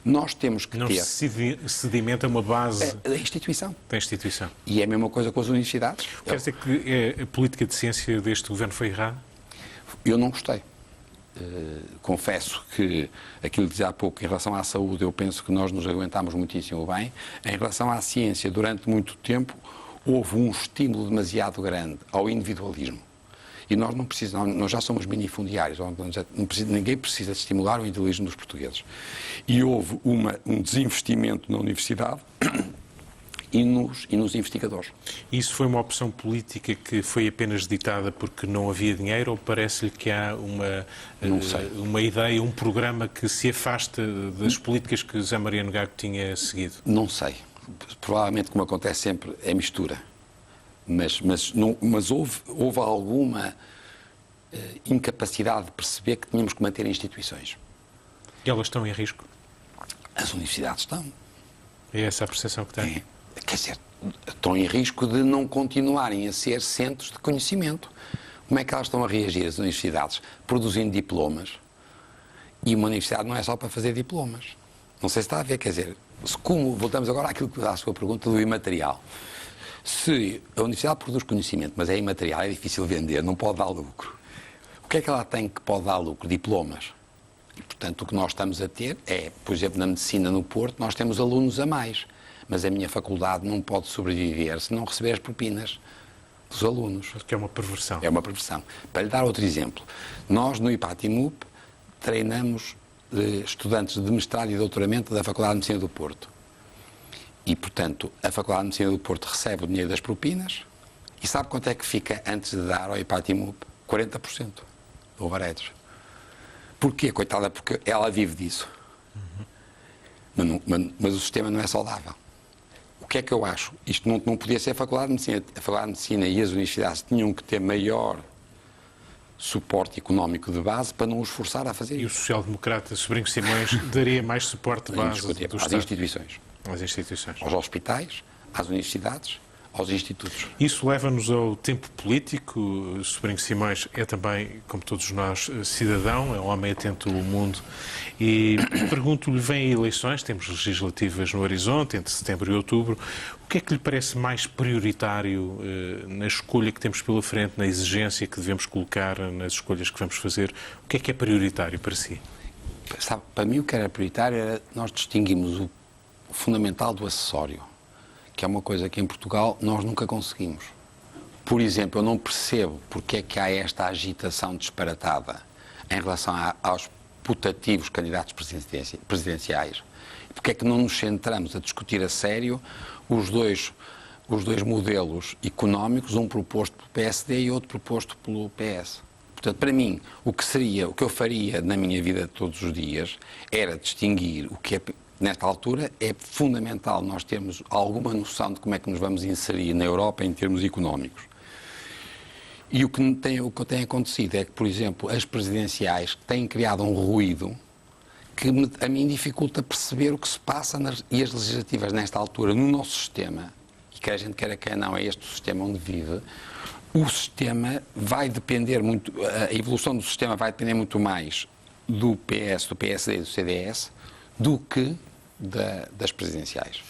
nós temos que não ter... Não se sedimenta uma base... Da instituição. Da instituição. E é a mesma coisa com as universidades. Quer dizer que a política de ciência deste governo foi errada? Eu não gostei. Confesso que aquilo que dizia há pouco em relação à saúde, eu penso que nós nos aguentámos muitíssimo bem. Em relação à ciência, durante muito tempo, houve um estímulo demasiado grande ao individualismo. E nós não precisamos, nós já somos minifundiários, ninguém precisa de estimular o individualismo dos portugueses. E houve um desinvestimento na universidade e nos investigadores. Isso foi uma opção política que foi apenas ditada porque não havia dinheiro ou parece-lhe que há uma ideia, um programa que se afasta das políticas que José Maria Nogueira tinha seguido? Não sei. Provavelmente, como acontece sempre, é mistura. Mas houve alguma incapacidade de perceber que tínhamos que manter instituições. E elas estão em risco? As universidades estão. É essa a percepção que tem? Quer dizer, estão em risco de não continuarem a ser centros de conhecimento. Como é que elas estão a reagir, as universidades? Produzindo diplomas. E uma universidade não é só para fazer diplomas. Não sei se está a ver, quer dizer, voltamos agora à sua pergunta do imaterial. Se a universidade produz conhecimento, mas é imaterial, é difícil vender, não pode dar lucro. O que é que ela tem que pode dar lucro? Diplomas. E, portanto, o que nós estamos a ter é, por exemplo, na medicina no Porto, nós temos alunos a mais. Mas a minha faculdade não pode sobreviver se não receber as propinas dos alunos. Que é uma perversão. É uma perversão. Para lhe dar outro exemplo, nós no IPATIMUP treinamos estudantes de mestrado e doutoramento da Faculdade de Medicina do Porto. E, portanto, a Faculdade de Medicina do Porto recebe o dinheiro das propinas e sabe quanto é que fica antes de dar ao IPATIMUP? 40% de overheads. Porquê, coitada? Porque ela vive disso. Mas o sistema não é saudável. O que é que eu acho? Isto não podia ser a Faculdade de Medicina. A Faculdade de Medicina e as universidades tinham que ter maior suporte económico de base para não os forçar a fazer isso. E o isso. social-democrata Sobrinho Simões daria mais suporte de base às instituições. Às instituições. Aos hospitais, às universidades, aos institutos. Isso leva-nos ao tempo político. Sobrinho Simões é também, como todos nós, cidadão, é um homem atento ao mundo. E pergunto-lhe, vêm eleições, temos legislativas no horizonte, entre setembro e outubro. O que é que lhe parece mais prioritário na escolha que temos pela frente, na exigência que devemos colocar nas escolhas que vamos fazer? O que é prioritário para si? Sabe, para mim o que era prioritário era nós distinguimos o fundamental do acessório, que é uma coisa que em Portugal nós nunca conseguimos. Por exemplo, eu não percebo porque é que há esta agitação disparatada em relação aos putativos candidatos presidenciais. Porque é que não nos centramos a discutir a sério os dois modelos económicos, um proposto pelo PSD e outro proposto pelo PS. Portanto, para mim, o que eu faria na minha vida de todos os dias era distinguir o que é. Nesta altura, é fundamental nós termos alguma noção de como é que nos vamos inserir na Europa em termos económicos. E o que tem acontecido é que, por exemplo, as presidenciais têm criado um ruído que a mim dificulta perceber o que se passa e as legislativas nesta altura no nosso sistema, e quer a gente queira que não, é este o sistema onde vive, o sistema vai depender muito, a evolução do sistema vai depender muito mais do PS, do PSD e do CDS do que das presidenciais.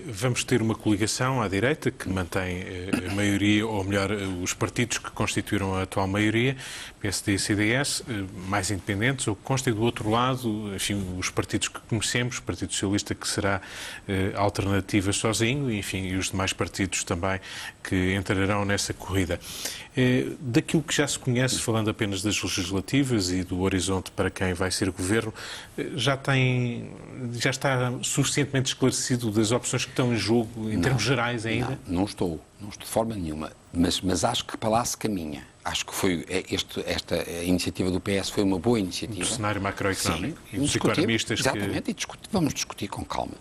Vamos ter uma coligação à direita que mantém a maioria, ou melhor, os partidos que constituíram a atual maioria, PSD e CDS, mais independentes, ou que constem do outro lado, enfim, os partidos que conhecemos, o Partido Socialista que será alternativa sozinho, enfim, e os demais partidos também que entrarão nessa corrida. Daquilo que já se conhece, falando apenas das legislativas e do horizonte para quem vai ser governo, já está suficientemente esclarecido das opções que estão em jogo, em termos gerais ainda? Não estou de forma nenhuma, mas acho que para lá se caminha. Acho que esta iniciativa do PS foi uma boa iniciativa. Do cenário macroeconómico. Sim, e dos economistas exatamente, vamos discutir com calma.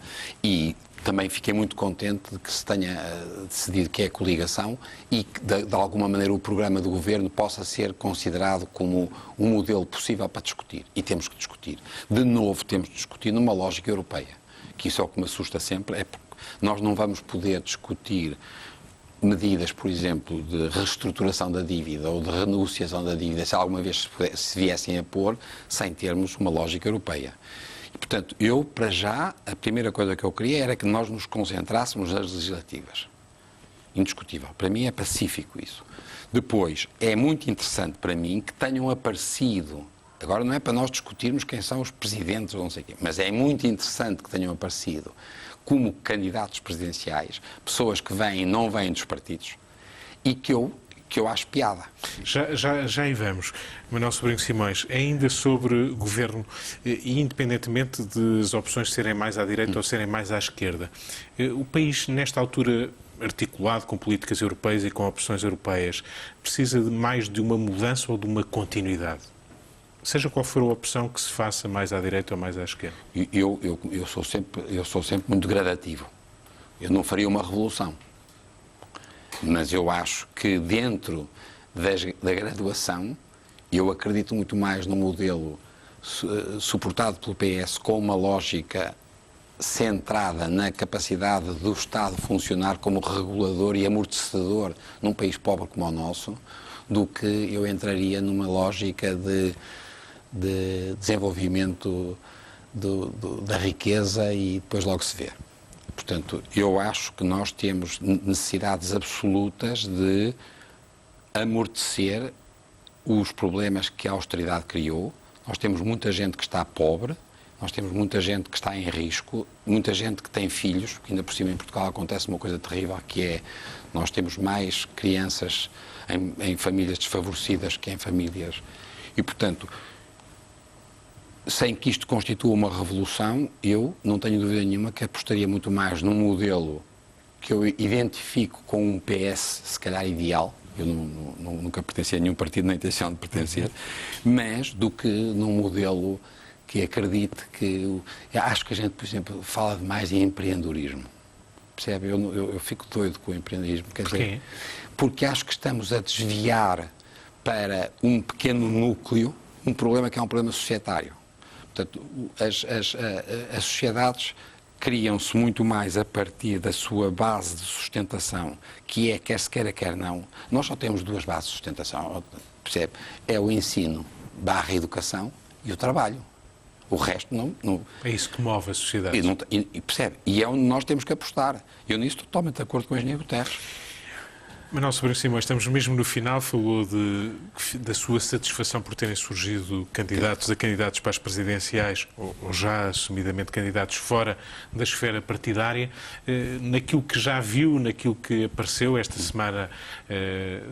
E também fiquei muito contente de que se tenha decidido que é a coligação e que, de alguma maneira, o programa do Governo possa ser considerado como um modelo possível para discutir. E temos que discutir. De novo, temos de discutir numa lógica europeia. Que isso é o que me assusta sempre, é porque nós não vamos poder discutir medidas, por exemplo, de reestruturação da dívida ou de renegociação da dívida, se alguma vez se viessem a pôr, sem termos uma lógica europeia. E, portanto, para já, a primeira coisa que eu queria era que nós nos concentrássemos nas legislativas. Indiscutível. Para mim é pacífico isso. Depois, é muito interessante para mim que tenham aparecido, agora não é para nós discutirmos quem são os presidentes ou não sei o quê, mas é muito interessante que tenham aparecido como candidatos presidenciais, pessoas que vêm e não vêm dos partidos, e que eu acho piada. Já aí vamos. Manuel Sobrinho Simões, ainda sobre governo, e independentemente das opções serem mais à direita ou serem mais à esquerda, o país, nesta altura, articulado com políticas europeias e com opções europeias, precisa de mais de uma mudança ou de uma continuidade? Seja qual for a opção que se faça mais à direita ou mais à esquerda. Eu sou sempre muito gradativo. Eu não faria uma revolução. Mas eu acho que dentro da graduação, eu acredito muito mais no modelo suportado pelo PS com uma lógica centrada na capacidade do Estado funcionar como regulador e amortecedor num país pobre como o nosso, do que eu entraria numa lógica de desenvolvimento da riqueza e depois logo se vê. Portanto, eu acho que nós temos necessidades absolutas de amortecer os problemas que a austeridade criou. Nós temos muita gente que está pobre, nós temos muita gente que está em risco, muita gente que tem filhos, ainda por cima em Portugal acontece uma coisa terrível, que é, nós temos mais crianças em famílias desfavorecidas que em famílias, e portanto, sem que isto constitua uma revolução, eu não tenho dúvida nenhuma que apostaria muito mais num modelo que eu identifico com um PS, se calhar ideal, eu nunca pertenci a nenhum partido, nem intenção de pertencer, mas do que num modelo que acredite que... Acho que a gente, por exemplo, fala demais em empreendedorismo. Percebe? Eu fico doido com o empreendedorismo. Quer dizer, porque acho que estamos a desviar para um pequeno núcleo um problema que é um problema societário. Portanto, as sociedades criam-se muito mais a partir da sua base de sustentação, que é, quer se queira, quer não. Nós só temos duas bases de sustentação, percebe? É o ensino / educação e o trabalho. O resto não... É isso que move a sociedade. E percebe? E é onde nós temos que apostar. Eu nisso estou totalmente de acordo com o engenheiro Guterres. Manuel Sobrinho Simões, estamos mesmo no final, falou da sua satisfação por terem surgido candidatos para as presidenciais, ou já assumidamente candidatos fora da esfera partidária. Naquilo que já viu, naquilo que apareceu esta semana,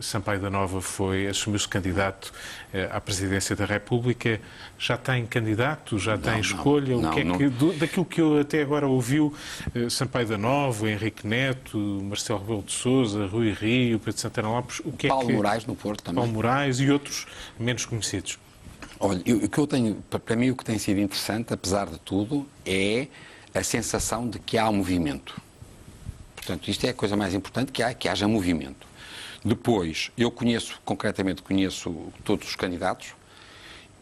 Sampaio da Nova assumiu-se candidato à presidência da República. Já tem candidato? Já tem escolha? Daquilo que eu até agora ouviu, Sampaio da Nova, Henrique Neto, Marcelo Rebelo de Sousa, Rui Rio, Pedro Santana Lopes, o que é Paulo Moraes no Porto também. Paulo Moraes e outros menos conhecidos. Olha, o que eu tenho, para mim o que tem sido interessante, apesar de tudo, é a sensação de que há movimento. Portanto, isto é a coisa mais importante, que haja movimento. Depois, eu concretamente conheço todos os candidatos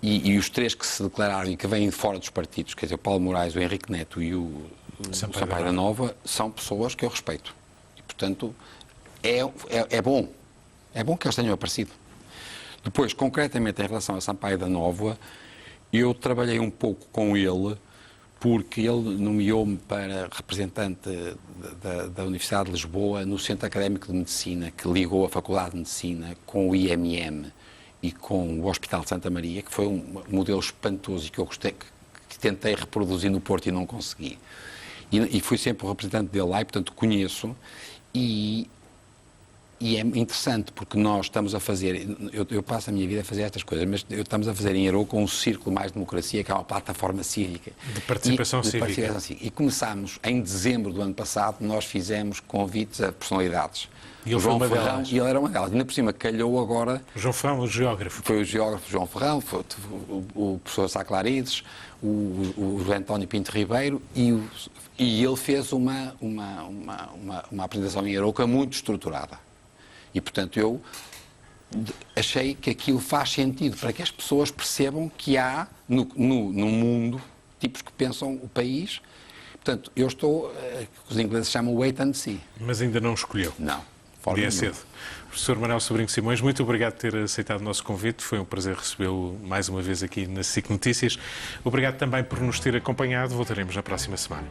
e os três que se declararam e que vêm de fora dos partidos, quer dizer, o Paulo Moraes, o Henrique Neto e o Sampaio da Nova, são pessoas que eu respeito. E, portanto, é bom. É bom que eles tenham aparecido. Depois, concretamente, em relação a Sampaio da Nova, eu trabalhei um pouco com ele, porque ele nomeou-me para representante da Universidade de Lisboa no Centro Académico de Medicina, que ligou a Faculdade de Medicina com o IMM e com o Hospital de Santa Maria, que foi um modelo espantoso e que eu gostei, que tentei reproduzir no Porto e não consegui. E fui sempre o representante dele lá e, portanto, conheço. E é interessante porque nós estamos a fazer, eu passo a minha vida a fazer estas coisas, mas estamos a fazer em Aroca um círculo mais de democracia, que é uma plataforma cívica. De participação cívica. E começámos, em dezembro do ano passado, nós fizemos convites a personalidades. E ele foi uma delas. E ele era uma delas. E ainda por cima calhou agora... O João Ferrão, o geógrafo. Foi o geógrafo João Ferrão, foi o professor Sá Clarides, o José António Pinto Ribeiro e ele fez uma apresentação em Aroca muito estruturada. E, portanto, eu achei que aquilo faz sentido para que as pessoas percebam que há no mundo tipos que pensam o país. Portanto, eu estou, os ingleses chamam wait and see. Mas ainda não escolheu? Não. Dia cedo. Professor Manuel Sobrinho Simões, muito obrigado por ter aceitado o nosso convite. Foi um prazer recebê-lo mais uma vez aqui na SIC Notícias. Obrigado também por nos ter acompanhado. Voltaremos na próxima semana.